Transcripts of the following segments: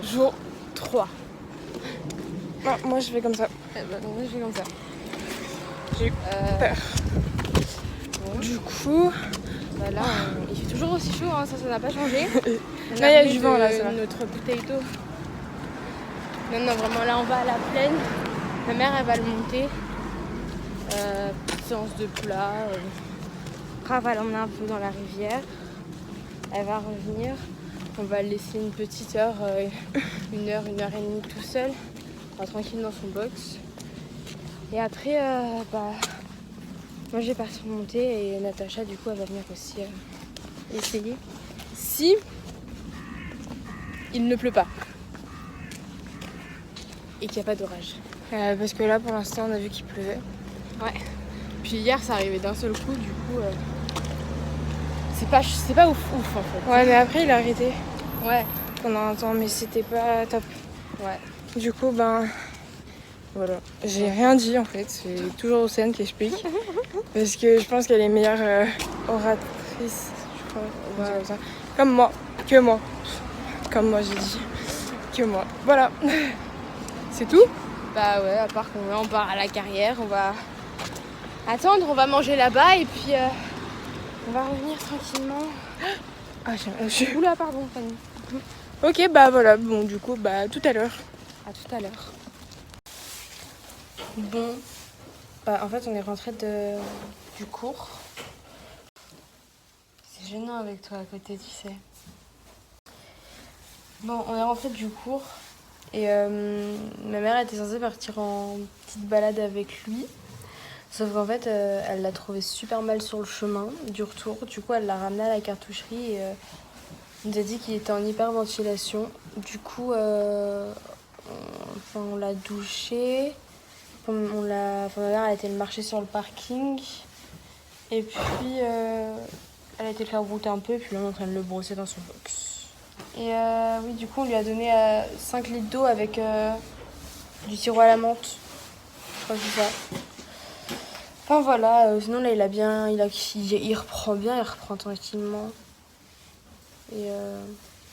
Jour 3. Ah, moi je vais comme ça. Moi je vais comme ça. J'ai eu peur. Bon. Du coup... Bah là, il fait toujours aussi chaud, hein, ça n'a pas changé. Là il y a du vent là, ça va. Notre bouteille d'eau. Non, vraiment là on va à la plaine. Ma mère elle va le monter. Petite séance de plat. Après elle va l'emmener un peu dans la rivière. Elle va revenir. On va le laisser une petite heure, une heure et demie tout seul. Tranquille dans son box. Et après, moi je vais partir monter et Natacha du coup elle va venir aussi essayer. Si il ne pleut pas et qu'il n'y a pas d'orage. Parce que là pour l'instant on a vu qu'il pleuvait. Ouais. Puis hier ça arrivait d'un seul coup, du coup c'est pas ouf en fait. Ouais mais après il a arrêté Ouais. pendant un temps mais c'était pas top. Ouais. Du coup voilà. J'ai rien dit en fait, c'est toujours Océane qui explique. Parce que je pense qu'elle est meilleure oratrice, je crois. Ouais. Comme ça. Comme moi, que moi. Comme moi j'ai dit. Que moi. Voilà. C'est tout? Bah ouais, à part qu'on part à la carrière, on va attendre, on va manger là-bas et puis on va revenir tranquillement. Ah j'ai... Oula pardon Fanny. Ok bah voilà, bon du coup tout à l'heure. À tout à l'heure. Bon, en fait on est rentré du cours. C'est gênant avec toi à côté, tu sais. Bon, on est rentré du cours et ma mère était censée partir en petite balade avec lui. Sauf qu'en fait, elle l'a trouvé super mal sur le chemin du retour. Du coup, elle l'a ramené à la cartoucherie et on nous a dit qu'il était en hyperventilation. Du coup, on l'a douché. Ma mère a été le marcher sur le parking. Et puis, elle a été le faire brouter un peu. Et puis là, on est en train de le brosser dans son box. Et oui, du coup, on lui a donné 5 litres d'eau avec du sirop à la menthe. Je crois que c'est ça. Enfin voilà, sinon là, il reprend bien, il reprend tranquillement. Et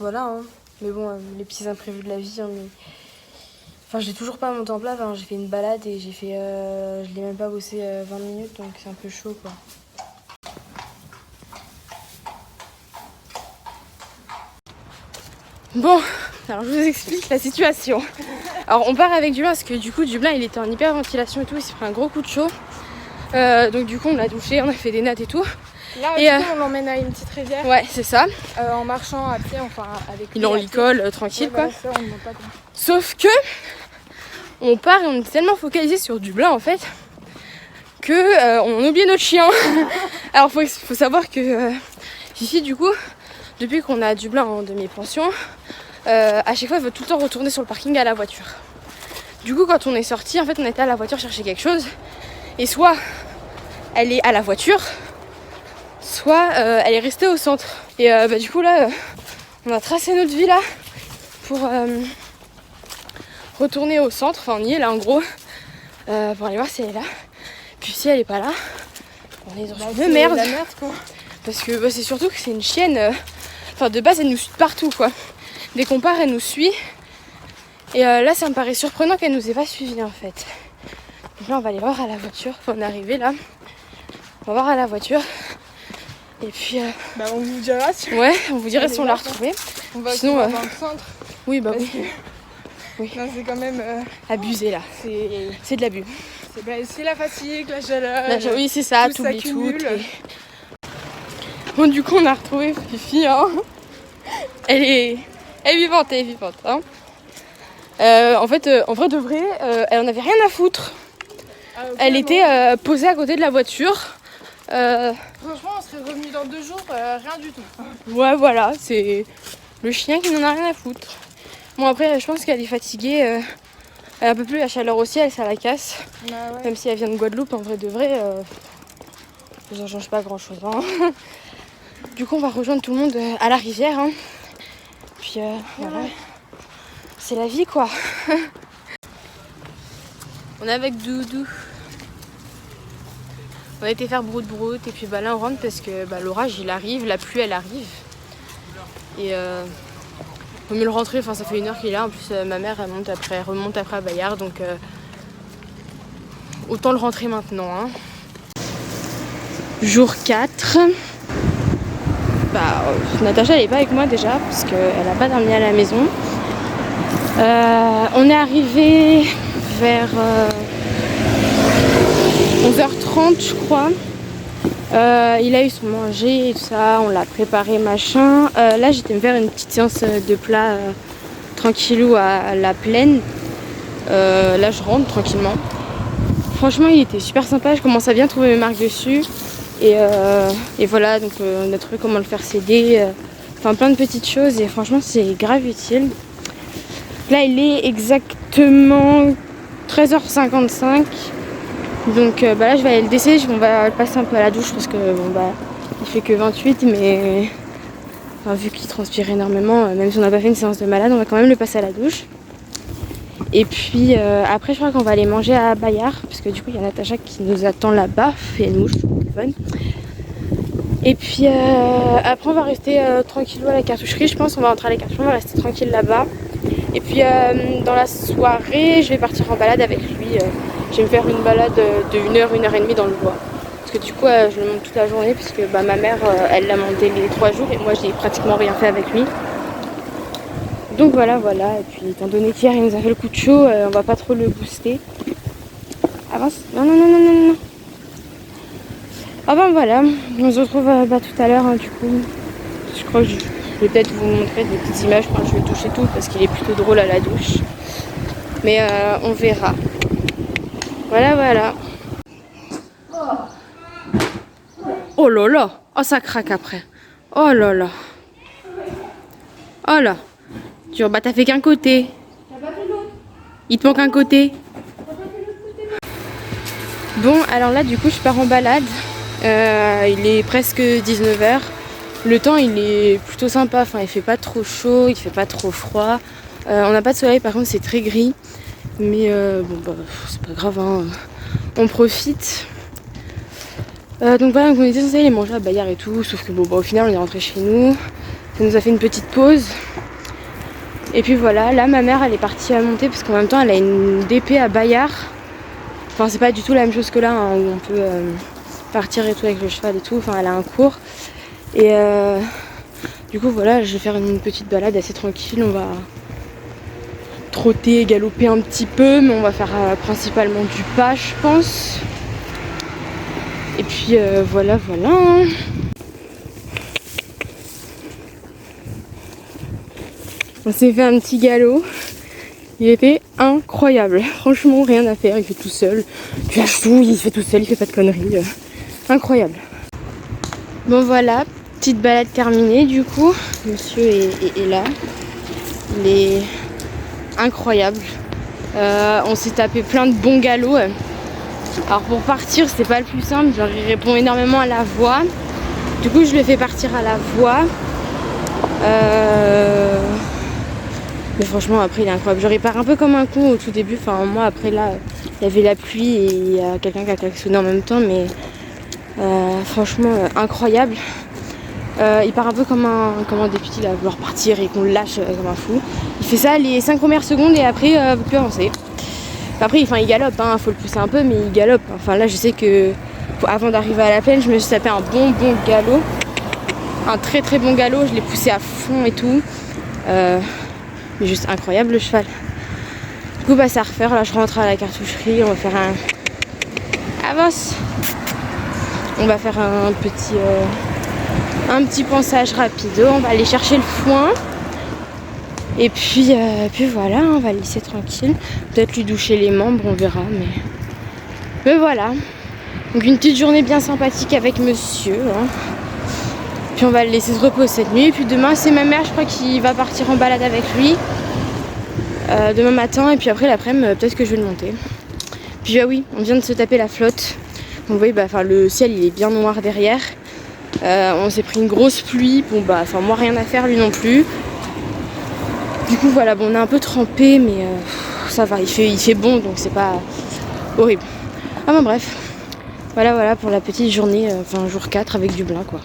voilà, hein. Mais bon, les petits imprévus de la vie, hein, mais... Enfin, j'ai toujours pas monté en place, hein. J'ai fait une balade et je l'ai même pas bossé 20 minutes, donc c'est un peu chaud, quoi. Bon, alors je vous explique la situation. Alors on part avec Dublin parce que du coup Dublin il était en hyperventilation et tout, il s'est pris un gros coup de chaud. Donc du coup on l'a douché, on a fait des nattes et tout. Là, et du coup, on l'emmène à une petite rivière. Ouais, c'est ça. En marchant à pied, enfin avec lui. Il en licole, tranquille, ouais, quoi. ça, on monte pas, quoi. Sauf que on part et on est tellement focalisé sur Dublin en fait que on oublie notre chien. Alors faut savoir que Fifi du coup, depuis qu'on a Dublin en demi-pension, à chaque fois elle veut tout le temps retourner sur le parking à la voiture. Du coup quand on est sorti, en fait on était à la voiture chercher quelque chose et soit elle est à la voiture, soit elle est restée au centre. Et du coup là on a tracé notre vie là pour retourner au centre, enfin on y est là en gros, pour aller voir si elle est là. Puis si elle est pas là, on est dans une merde. La merde, quoi. Parce que c'est surtout que c'est une chienne, enfin de base elle nous suit partout quoi. Dès qu'on part elle nous suit. Et là ça me paraît surprenant qu'elle nous ait pas suivis en fait. Donc là on va aller voir à la voiture, enfin, on est arrivé là. On va voir à la voiture. Et puis on vous dira si... Ouais, on vous dira si on l'a retrouvée. On va sinon dans le centre. Oui bah Parce oui. que... Oui. Non, c'est quand même... Abusé là. C'est de l'abus. C'est la fatigue, la chaleur. Oui c'est ça, tout t'oublies tout. s'accumule. Bon du coup on a retrouvé Fifi hein. Elle est vivante, hein. En fait, en vrai de vrai, elle en avait rien à foutre. Ah, okay, elle était posée à côté de la voiture. Franchement, on serait revenu dans 2 jours, rien du tout. Ouais, voilà, c'est le chien qui n'en a rien à foutre. Bon, après, je pense qu'elle est fatiguée. Elle a un peu plus la chaleur aussi, ça la casse. Bah, ouais. Même si elle vient de Guadeloupe, en vrai de vrai, ça change pas grand chose. Hein. Du coup, on va rejoindre tout le monde à la rivière. Hein. Puis voilà. C'est la vie quoi. On est avec Doudou. On a été faire broute et puis là on rentre parce que l'orage il arrive, la pluie elle arrive. Et Faut mieux le rentrer, enfin ça fait 1 heure qu'il est là. En plus ma mère elle remonte après à Bayard, donc autant le rentrer maintenant. Hein. Jour 4. Natacha elle est pas avec moi déjà parce qu'elle a pas dormi à la maison. On est arrivé vers 11h30 je crois. Il a eu son manger et tout ça, on l'a préparé machin. Là j'étais me faire une petite séance de plat tranquillou à la plaine. Là je rentre tranquillement. Franchement il était super sympa, je commence à bien trouver mes marques dessus. Et voilà, donc on a trouvé comment le faire céder. Enfin plein de petites choses et franchement c'est grave utile. Là il est exactement 13h55. Donc là je vais aller le descendre, on va passer un peu à la douche parce que il fait que 28 mais vu qu'il transpire énormément, même si on n'a pas fait une séance de malade, on va quand même le passer à la douche. Et puis après je crois qu'on va aller manger à Bayard parce que du coup il y a Natacha qui nous attend là-bas, fait une mouche au téléphone. Et puis après on va rester tranquillou à la cartoucherie, je pense on va rentrer à la cartoucherie, on va rester tranquille là-bas. Et puis dans la soirée je vais partir en balade avec lui. Je vais me faire une balade de 1 heure, 1h30 dans le bois. Parce que du coup je le monte toute la journée puisque ma mère elle l'a monté les 3 jours et moi j'ai pratiquement rien fait avec lui. Donc voilà. Et puis étant donné qu'hier il nous a fait le coup de chaud, on va pas trop le booster. Avance. Non. Ah voilà, on se retrouve tout à l'heure du coup. Je crois que je vais peut-être vous montrer des petites images quand je vais toucher tout parce qu'il est plutôt drôle à la douche. Mais on verra. Voilà. Oh là là. Oh ça craque après. Oh là là. Oh là. T'as fait qu'un côté. Il te manque un côté. Bon alors là du coup je pars en balade. Il est presque 19h. Le temps il est plutôt sympa. Enfin il fait pas trop chaud, il fait pas trop froid. On n'a pas de soleil par contre c'est très gris. Mais c'est pas grave hein. On profite. Donc voilà, on était censé aller manger à Bayard et tout, sauf que au final on est rentré chez nous. Ça nous a fait une petite pause. Et puis voilà, là ma mère elle est partie à monter parce qu'en même temps elle a une DP à Bayard. Enfin c'est pas du tout la même chose que là hein, où on peut partir et tout avec le cheval et tout. Enfin elle a un cours. Et du coup voilà, je vais faire une petite balade assez tranquille. On va trotter, galoper un petit peu, mais on va faire principalement du pas je pense. Et puis voilà. On s'est fait un petit galop. Il était incroyable. Franchement, rien à faire. Il fait tout seul. Tu lâches tout, il fait tout seul, il fait pas de conneries. Incroyable. Bon voilà, petite balade terminée du coup. Monsieur est là. Il est incroyable. On s'est tapé plein de bons galops. Alors pour partir c'est pas le plus simple, genre il répond énormément à la voix. Du coup je le fais partir à la voix. Mais franchement après il est incroyable. Genre il part un peu comme un con au tout début. Enfin moi après là il y avait la pluie et il y a quelqu'un qui a klaxonné en même temps. Mais franchement incroyable. Il part un peu comme un député là, à vouloir partir et qu'on le lâche comme un fou. Il fait ça les 5 premières secondes et après vous pouvez avancer. Après il galope, hein, faut le pousser un peu mais il galope. Enfin là je sais que avant d'arriver à la plaine je me suis tapé un bon galop. Un très bon galop, je l'ai poussé à fond et tout. Mais juste incroyable le cheval. Du coup c'est à refaire, là je rentre à la cartoucherie, on va faire avance. On va faire un petit pansage rapido, on va aller chercher le foin. Et puis voilà, on va le laisser tranquille. Peut-être lui doucher les membres, on verra. Mais voilà. Donc une petite journée bien sympathique avec monsieur. Hein. Puis on va le laisser se reposer cette nuit. Et puis demain, c'est ma mère, je crois, qui va partir en balade avec lui. Demain matin. Et puis après, l'après-midi, peut-être que je vais le monter. Puis oui, on vient de se taper la flotte. Donc vous voyez, le ciel, il est bien noir derrière. On s'est pris une grosse pluie. Bon, moi, rien à faire, lui non plus. Du coup voilà, on est un peu trempé mais ça va, il fait bon donc c'est pas horrible. Bref, voilà pour la petite journée, jour 4 avec du blin quoi.